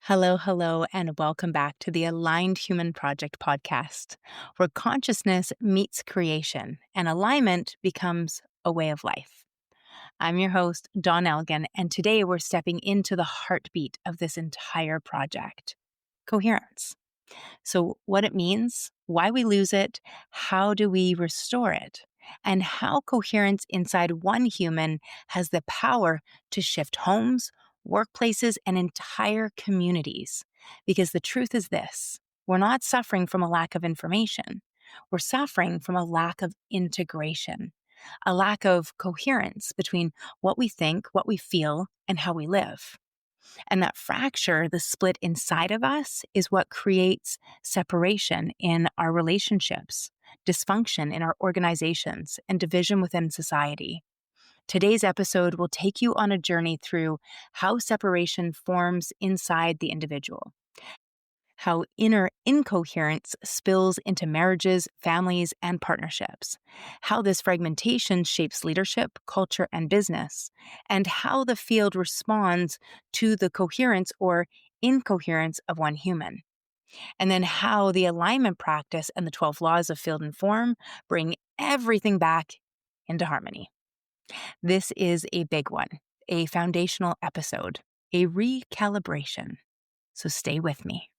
Hello, hello, and welcome back to the Aligned Human Project podcast, where consciousness meets creation and alignment becomes a way of life. I'm your host, Dawn Elgin, and today we're stepping into the heartbeat of this entire project, coherence. So, what it means, why we lose it, how do we restore it, and how coherence inside one human has the power to shift homes, workplaces, and entire communities. Because the truth is this: we're not suffering from a lack of information, we're suffering from a lack of integration, a lack of coherence between what we think, what we feel, and how we live. And that fracture, the split inside of us, is what creates separation in our relationships, dysfunction in our organizations, and division within society. Today's episode will take you on a journey through how separation forms inside the individual, how inner incoherence spills into marriages, families, and partnerships, how this fragmentation shapes leadership, culture, and business, and how the field responds to the coherence or incoherence of one human. And then how the alignment practice and the 12 laws of field and form bring everything back into harmony. This is a big one, a foundational episode, a recalibration. So stay with me.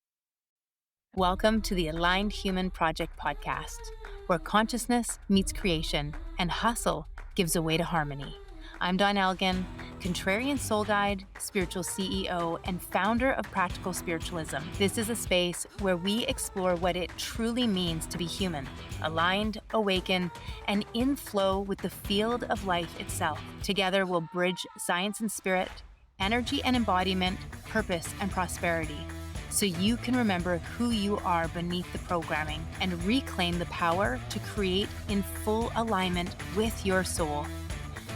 Welcome to the Aligned Human Project podcast, where consciousness meets creation and hustle gives way to harmony. I'm Dawn Elgin, contrarian soul guide, spiritual CEO, and founder of Practical Spiritualism. This is a space where we explore what it truly means to be human, aligned, awakened, and in flow with the field of life itself. Together, we'll bridge science and spirit, energy and embodiment, purpose and prosperity, so you can remember who you are beneath the programming and reclaim the power to create in full alignment with your soul.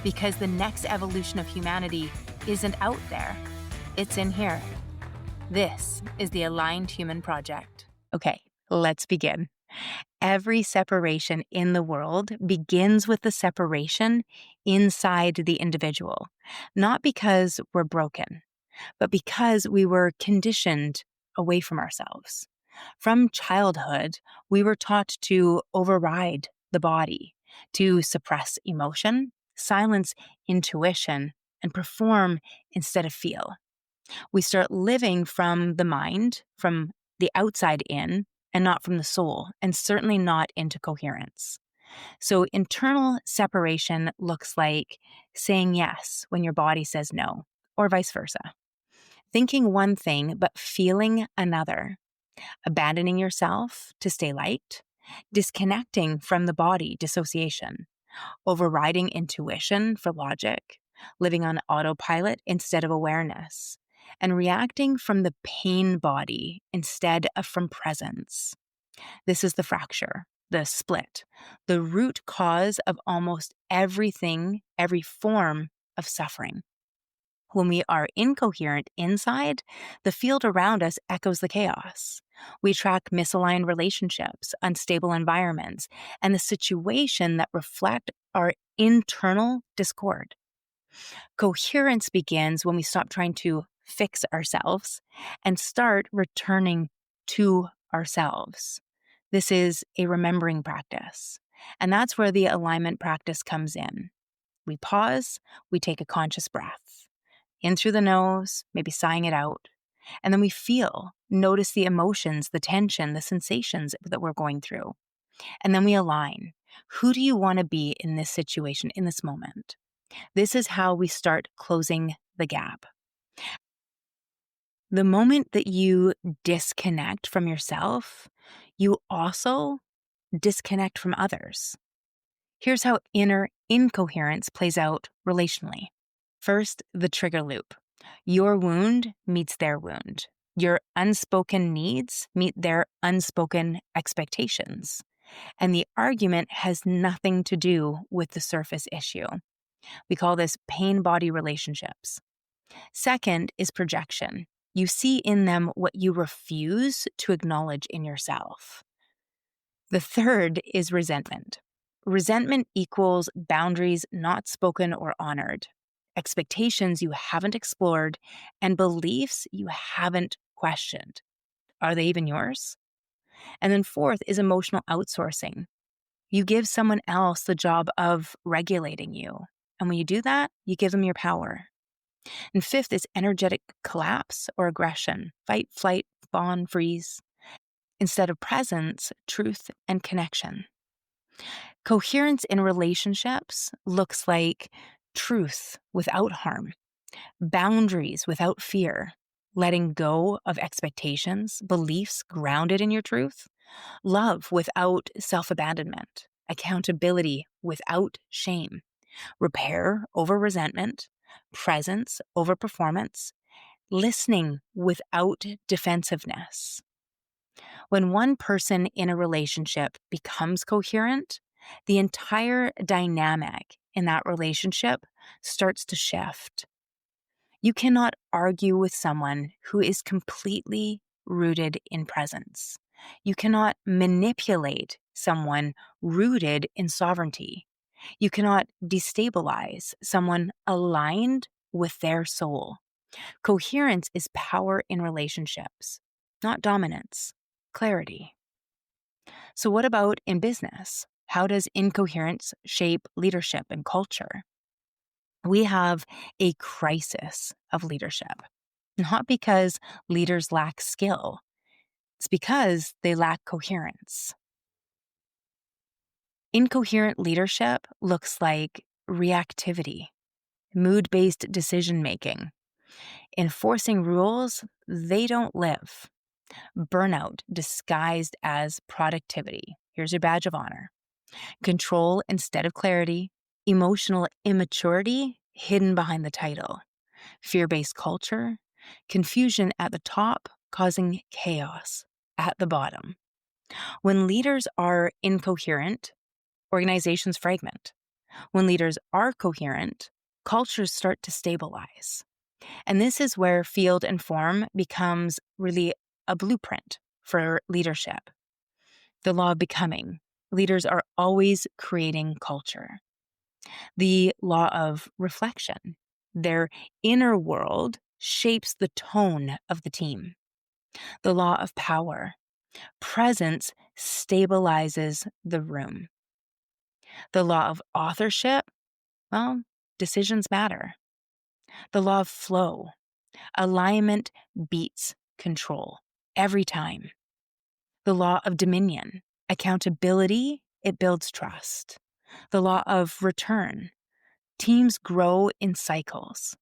Because the next evolution of humanity isn't out there, it's in here. This is the Aligned Human Project. Okay, let's begin. Every separation in the world begins with the separation inside the individual, not because we're broken, but because we were conditioned away from ourselves. From childhood, we were taught to override the body, to suppress emotion, silence intuition, and perform instead of feel. We start living from the mind, from the outside in, and not from the soul, and certainly not into coherence. So internal separation looks like saying yes when your body says no, or vice versa. Thinking one thing, but feeling another. Abandoning yourself to stay light. Disconnecting from the body, dissociation. Overriding intuition for logic. Living on autopilot instead of awareness. And reacting from the pain body instead of from presence. This is the fracture, the split, the root cause of almost everything, every form of suffering. When we are incoherent inside, the field around us echoes the chaos. We track misaligned relationships, unstable environments, and the situation that reflect our internal discord. Coherence begins when we stop trying to fix ourselves and start returning to ourselves. This is a remembering practice, and that's where the alignment practice comes in. We pause, we take a conscious breath. In through the nose, maybe sighing it out. And then we notice the emotions, the tension, the sensations that we're going through. And then we align. Who do you want to be in this situation, in this moment? This is how we start closing the gap. The moment that you disconnect from yourself, you also disconnect from others. Here's how inner incoherence plays out relationally. First, the trigger loop. Your wound meets their wound. Your unspoken needs meet their unspoken expectations. And the argument has nothing to do with the surface issue. We call this pain-body relationships. Second is projection. You see in them what you refuse to acknowledge in yourself. The third is resentment. Resentment equals boundaries not spoken or honored, expectations you haven't explored, and beliefs you haven't questioned. Are they even yours? And then fourth is emotional outsourcing. You give someone else the job of regulating you. And when you do that, you give them your power. And fifth is energetic collapse or aggression, fight, flight, fawn, freeze, instead of presence, truth, and connection. Coherence in relationships looks like truth without harm, boundaries without fear, letting go of expectations, beliefs grounded in your truth, love without self-abandonment, accountability without shame, repair over resentment, presence over performance, listening without defensiveness. When one person in a relationship becomes coherent, the entire dynamic in that relationship starts to shift. You cannot argue with someone who is completely rooted in presence. You cannot manipulate someone rooted in sovereignty. You cannot destabilize someone aligned with their soul. Coherence is power in relationships, not dominance, clarity. So, what about in business? How does incoherence shape leadership and culture? We have a crisis of leadership, not because leaders lack skill, it's because they lack coherence. Incoherent leadership looks like reactivity, mood-based decision-making, enforcing rules they don't live, burnout disguised as productivity. Here's your badge of honor. Control instead of clarity, emotional immaturity hidden behind the title, fear-based culture, confusion at the top causing chaos at the bottom. When leaders are incoherent, organizations fragment. When leaders are coherent, cultures start to stabilize. And this is where field and form becomes really a blueprint for leadership. The law of becoming. Leaders are always creating culture. The law of reflection. Their inner world shapes the tone of the team. The law of power. Presence stabilizes the room. The law of authorship. Well, decisions matter. The law of flow. Alignment beats control every time. The law of dominion. Accountability, it builds trust. The law of return. Teams grow in cycles.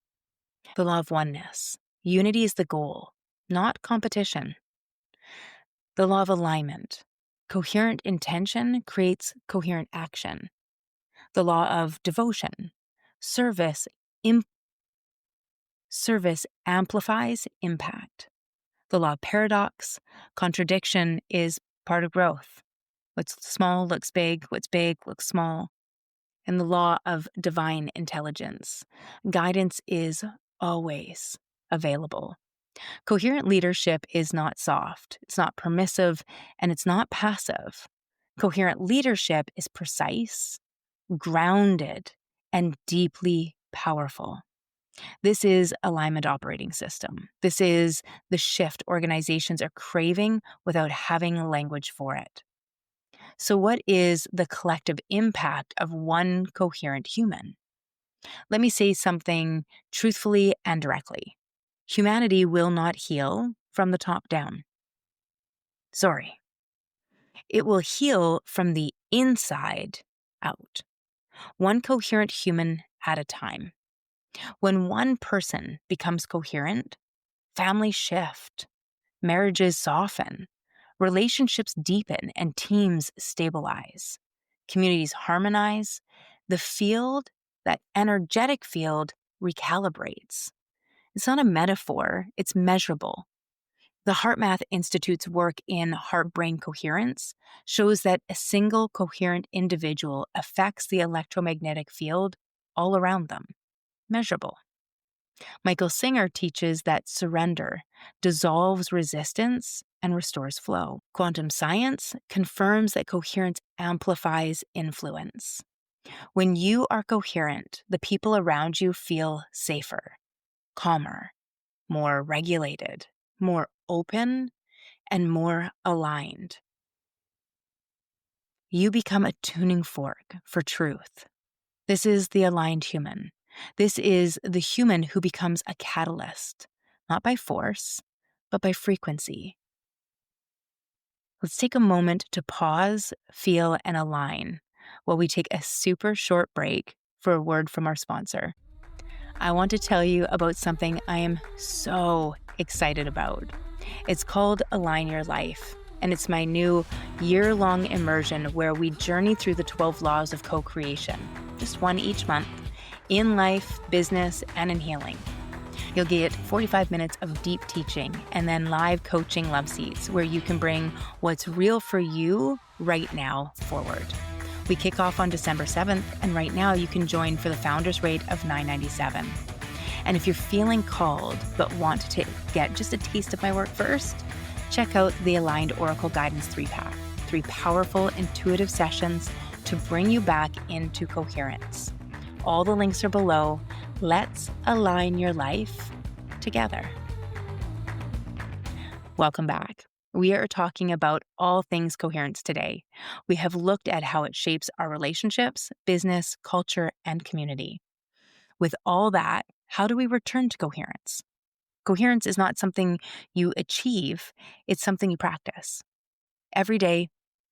The law of oneness. Unity is the goal, not competition. The law of alignment. Coherent intention creates coherent action. The law of devotion. Service amplifies impact. The law of paradox. Contradiction is part of growth. What's small looks big, what's big looks small. And the law of divine intelligence. Guidance is always available. Coherent leadership is not soft, it's not permissive, and it's not passive. Coherent leadership is precise, grounded, and deeply powerful. This is alignment operating system. This is the shift organizations are craving without having language for it. So what is the collective impact of one coherent human? Let me say something truthfully and directly. Humanity will not heal from the top down. Sorry. It will heal from the inside out. One coherent human at a time. When one person becomes coherent, families shift, marriages soften, relationships deepen, and teams stabilize. Communities harmonize. The field, that energetic field, recalibrates. It's not a metaphor, it's measurable. The HeartMath Institute's work in heart-brain coherence shows that a single coherent individual affects the electromagnetic field all around them. Measurable. Michael Singer teaches that surrender dissolves resistance and restores flow. Quantum science confirms that coherence amplifies influence. When you are coherent, the people around you feel safer, calmer, more regulated, more open, and more aligned. You become a tuning fork for truth. This is the aligned human. This is the human who becomes a catalyst, not by force, but by frequency. Let's take a moment to pause, feel, and align while we take a super short break for a word from our sponsor. I want to tell you about something I am so excited about. It's called Align Your Life, and it's my new year-long immersion where we journey through the 12 laws of co-creation, just one each month, in life, business, and in healing. You'll get 45 minutes of deep teaching and then live coaching love seats where you can bring what's real for you right now forward. We kick off on December 7th, and right now you can join for the founder's rate of $9.97. And if you're feeling called but want to get just a taste of my work first, check out the Aligned Oracle Guidance 3-pack. 3 powerful, intuitive sessions to bring you back into coherence. All the links are below. Let's align your life together. Welcome back. We are talking about all things coherence today. We have looked at how it shapes our relationships, business, culture, and community. With all that, how do we return to coherence? Coherence is not something you achieve, it's something you practice. Every day,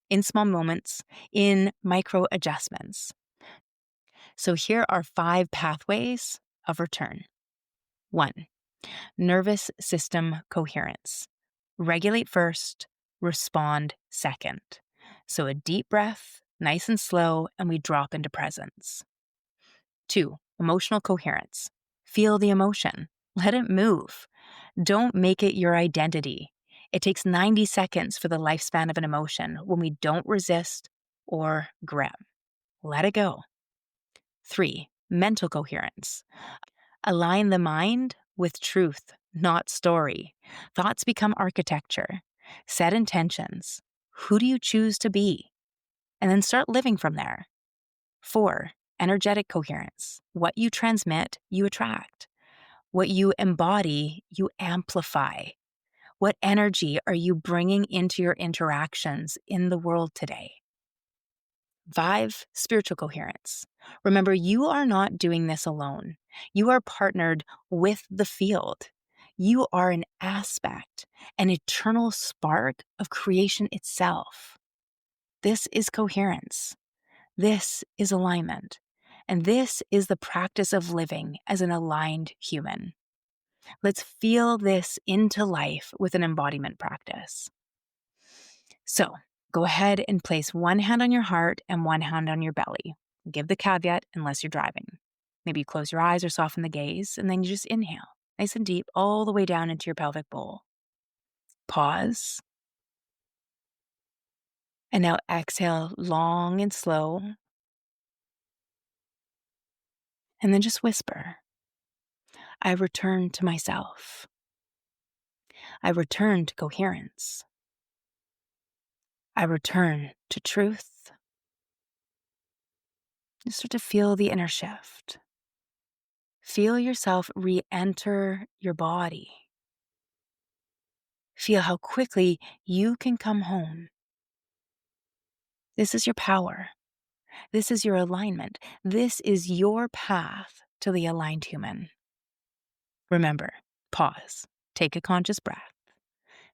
in small moments, in micro adjustments. So here are 5 pathways of return. 1. Nervous system coherence. Regulate first, respond second. So a deep breath, nice and slow, and we drop into presence. 2. Emotional coherence. Feel the emotion. Let it move. Don't make it your identity. It takes 90 seconds for the lifespan of an emotion when we don't resist or grab. Let it go. 3. Mental coherence. Align the mind with truth, not story. Thoughts become architecture. Set intentions. Who do you choose to be? And then start living from there. 4. Energetic coherence. What you transmit, you attract. What you embody, you amplify. What energy are you bringing into your interactions in the world today? 5. Spiritual coherence. Remember, you are not doing this alone. You are partnered with the field. You are an aspect, an eternal spark of creation itself. This is coherence. This is alignment. And this is the practice of living as an aligned human. Let's feel this into life with an embodiment practice. So, go ahead and place one hand on your heart and one hand on your belly. Give the caveat unless you're driving. Maybe you close your eyes or soften the gaze, and then you just inhale, nice and deep, all the way down into your pelvic bowl. Pause. And now exhale long and slow. And then just whisper, I return to myself. I return to coherence. I return to truth. You start to feel the inner shift. Feel yourself re-enter your body. Feel how quickly you can come home. This is your power. This is your alignment. This is your path to the aligned human. Remember, pause, take a conscious breath,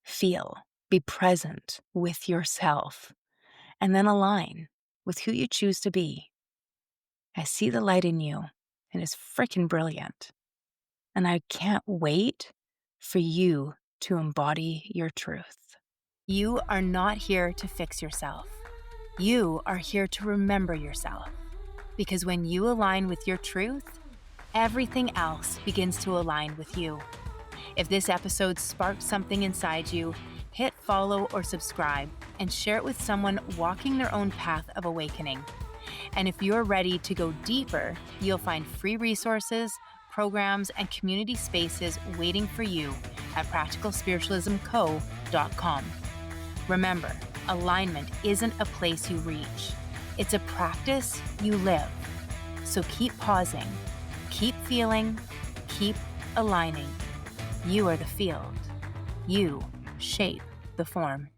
feel, be present with yourself, and then align with who you choose to be. I see the light in you, and it's freaking brilliant. And I can't wait for you to embody your truth. You are not here to fix yourself. You are here to remember yourself. Because when you align with your truth, everything else begins to align with you. If this episode sparked something inside you, hit follow or subscribe and share it with someone walking their own path of awakening. And if you're ready to go deeper, you'll find free resources, programs, and community spaces waiting for you at practicalspiritualismco.com. Remember, alignment isn't a place you reach. It's a practice you live. So keep pausing, keep feeling, keep aligning. You are the field. You shape the form.